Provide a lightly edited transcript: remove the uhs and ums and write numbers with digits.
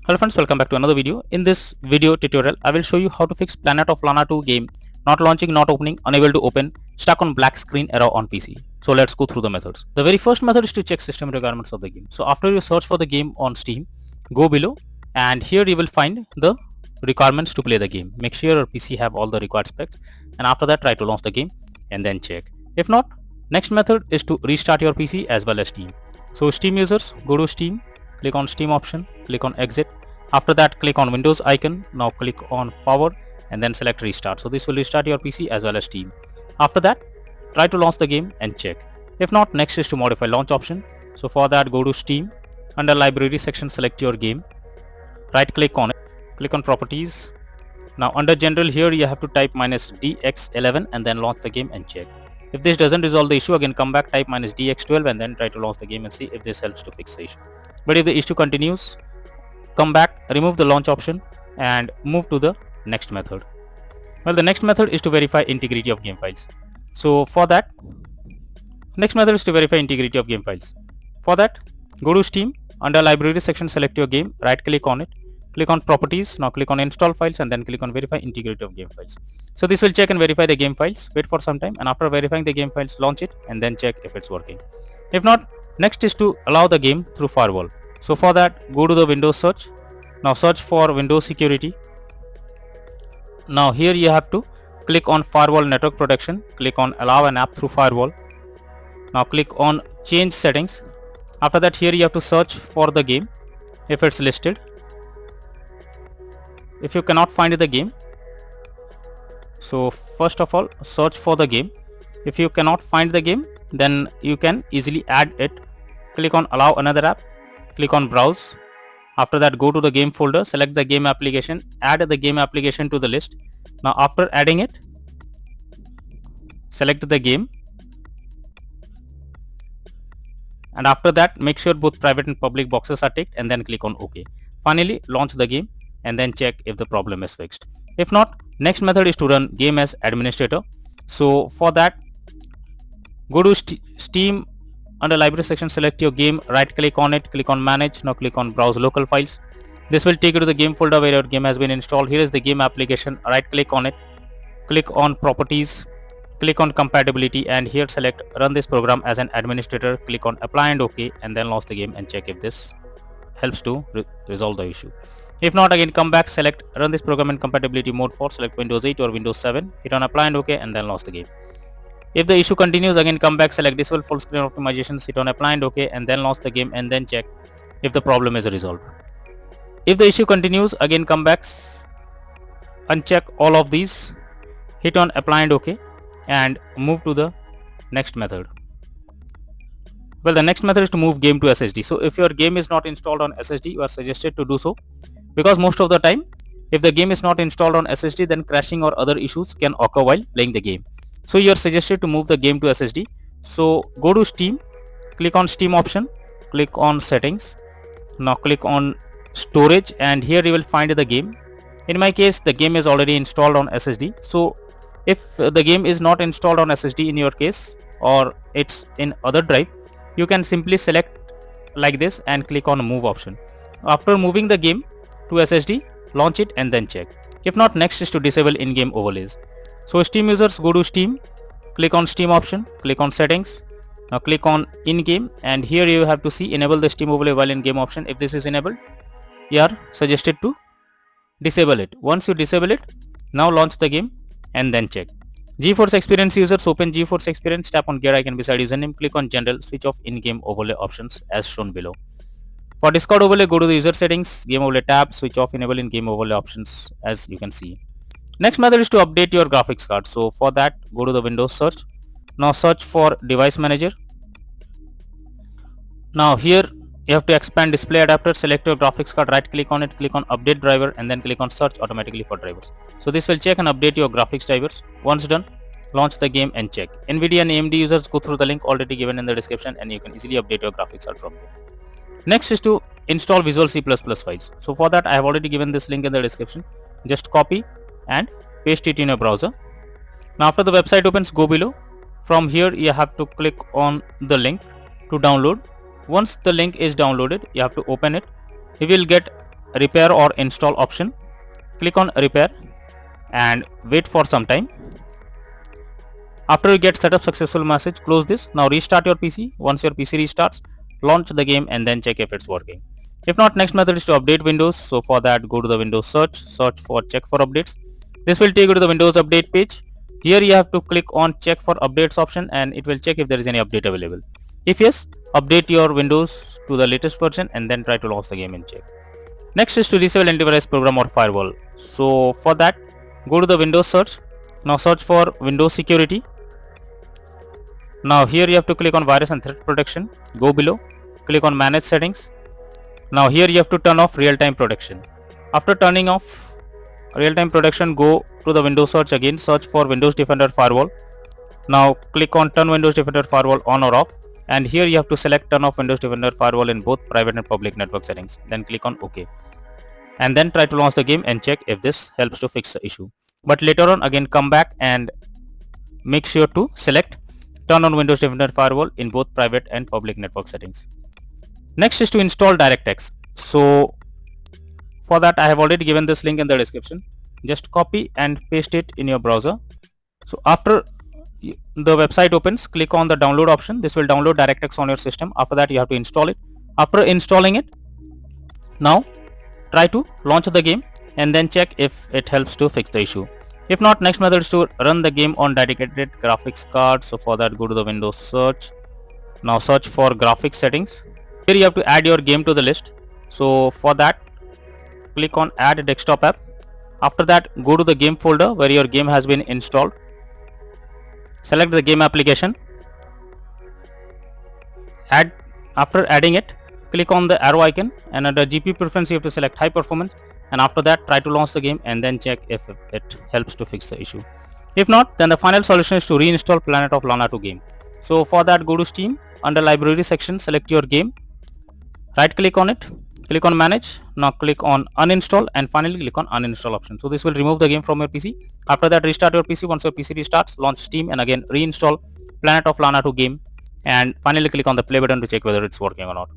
Hello friends, welcome back to another video. In this video tutorial, I will show you how to fix Planet of Lana 2 game not launching, not opening, unable to open, stuck on black screen error on PC. So let's go through the methods. The very first method is to check system requirements of the game. So after you search for the game on Steam, go below and here you will find the requirements to play the game. Make sure your PC have all the required specs and after that try to launch the game and then check. If not, next method is to restart your PC as well as Steam. So Steam users, go to Steam, click on Steam option, click on exit. After that click on Windows icon, now click on power and then select restart. So this will restart your PC as well as Steam. After that try to launch the game and check. If not, next is to modify launch option. So for that go to Steam, under library section select your game, right click on it, click on properties. Now under general here you have to type -dx11 and then launch the game and check. If this doesn't resolve the issue, again come back, type -dx12 and then try to launch the game and see if this helps to fix the issue. But if the issue continues, come back, remove the launch option and move to the next method. Well, the next method is to verify integrity of game files. So for that, next method is to verify integrity of game files. For that, go to Steam, under library section select your game, right click on it, click on properties, now click on install files and then click on verify integrity of game files. So this will check and verify the game files, wait for some time and after verifying the game files launch it and then check if it's working. If not, next is to allow the game through firewall. So for that go to the Windows search, now search for Windows security. Now here you have to click on firewall network protection, click on allow an app through firewall. Now click on change settings. After that here you have to search for the game if it's listed. If you cannot find the game, so first of all search for the game. If you cannot find the game, then you can easily add it. Click on allow another app, click on browse. After that go to the game folder, select the game application, add the game application to the list. Now after adding it, select the game and after that make sure both private and public boxes are ticked and then click on OK. Finally launch the game and then check if the problem is fixed. If not, next method is to run game as administrator. So for that go to Steam, under library section select your game, right click on it, click on manage, now click on browse local files. This will take you to the game folder where your game has been installed. Here is the game application, right click on it, click on properties, click on compatibility and here select run this program as an administrator, click on apply and OK and then launch the game and check if this helps to resolve the issue. If not, again come back, select run this program in compatibility mode for select Windows 8 or Windows 7, hit on apply and OK and then launch the game. If the issue continues, again come back, select disable full screen optimizations, hit on apply and OK and then launch the game and then check if the problem is resolved. If the issue continues, again come back, uncheck all of these, hit on apply and OK and move to the next method. Well, the next method is to move game to SSD. So if your game is not installed on SSD, you are suggested to do so, because most of the time if the game is not installed on SSD, then crashing or other issues can occur while playing the game. So you are suggested to move the game to SSD. So go to Steam, click on Steam option, click on settings, now click on storage and here you will find the game. In my case the game is already installed on SSD. So if the game is not installed on SSD in your case or it's in other drive, you can simply select like this and click on move option. After moving the game to SSD, launch it and then check. If not, next is to disable in-game overlays. So Steam users, go to Steam, click on Steam option, click on settings, now click on in-game and here you have to see enable the Steam overlay while in-game option. If this is enabled, you are suggested to disable it. Once you disable it, now launch the game and then check. GeForce Experience users, open GeForce Experience, tap on gear icon beside username, click on general, switch off in-game overlay options as shown below. For Discord overlay, go to the user settings, game overlay tab, switch off enable in-game overlay options as you can see. Next method is to update your graphics card. So for that go to the Windows search, now search for device manager. Now here you have to expand display adapter, select your graphics card, right click on it, click on update driver and then click on search automatically for drivers. So this will check and update your graphics drivers. Once done, launch the game and check. NVIDIA and AMD users, go through the link already given in the description and you can easily update your graphics card from there. Next is to install Visual C++ files. So for that I have already given this link in the description. Just copy and paste it in your browser. Now after the website opens, go below. From here you have to click on the link to download. Once the link is downloaded, you have to open it. You will get repair or install option. Click on repair and wait for some time. After you get setup successful message, close this. Now restart your PC. Once your PC restarts, launch the game and then check if it's working. If not, next method is to update Windows. So for that, go to the Windows search for check for updates. This will take you to the Windows update page. Here you have to click on check for updates option and it will check if there is any update available. If yes, update your Windows to the latest version and then try to launch the game and check. Next is to disable antivirus program or firewall. So for that, go to the Windows search. Now search for Windows security. Now here you have to click on virus and threat protection. Go below, click on manage settings. Now here you have to turn off real-time protection. After turning off real-time protection, go to the Windows search again, search for Windows Defender Firewall. Now click on turn Windows Defender Firewall on or off, and here you have to select turn off Windows Defender Firewall in both private and public network settings. Then click on OK. And then try to launch the game and check if this helps to fix the issue. But later on again come back and make sure to select turn on Windows Defender Firewall in both private and public network settings. Next is to install DirectX. So for that, I have already given this link in the description. Just copy and paste it in your browser. So after the website opens, click on the download option. This will download DirectX on your system. After that, you have to install it. After installing it, now try to launch the game and then check if it helps to fix the issue. If not, next method is to run the game on dedicated graphics card. So for that, go to the Windows search. Now search for graphics settings. Here you have to add your game to the list. So for that, click on add desktop app. After that, go to the game folder where your game has been installed. Select the game application. After adding it, click on the arrow icon and under GPU preference you have to select high performance, and after that try to launch the game and then check if it helps to fix the issue. If not, then the final solution is to reinstall Planet of Lana 2 game. So for that, go to Steam, under library section select your game, right click on it, click on manage, now click on uninstall and finally click on uninstall option. So this will remove the game from your PC. After that, restart your PC. Once your PC restarts, launch Steam and again reinstall Planet of Lana 2 game and finally click on the play button to check whether it's working or not.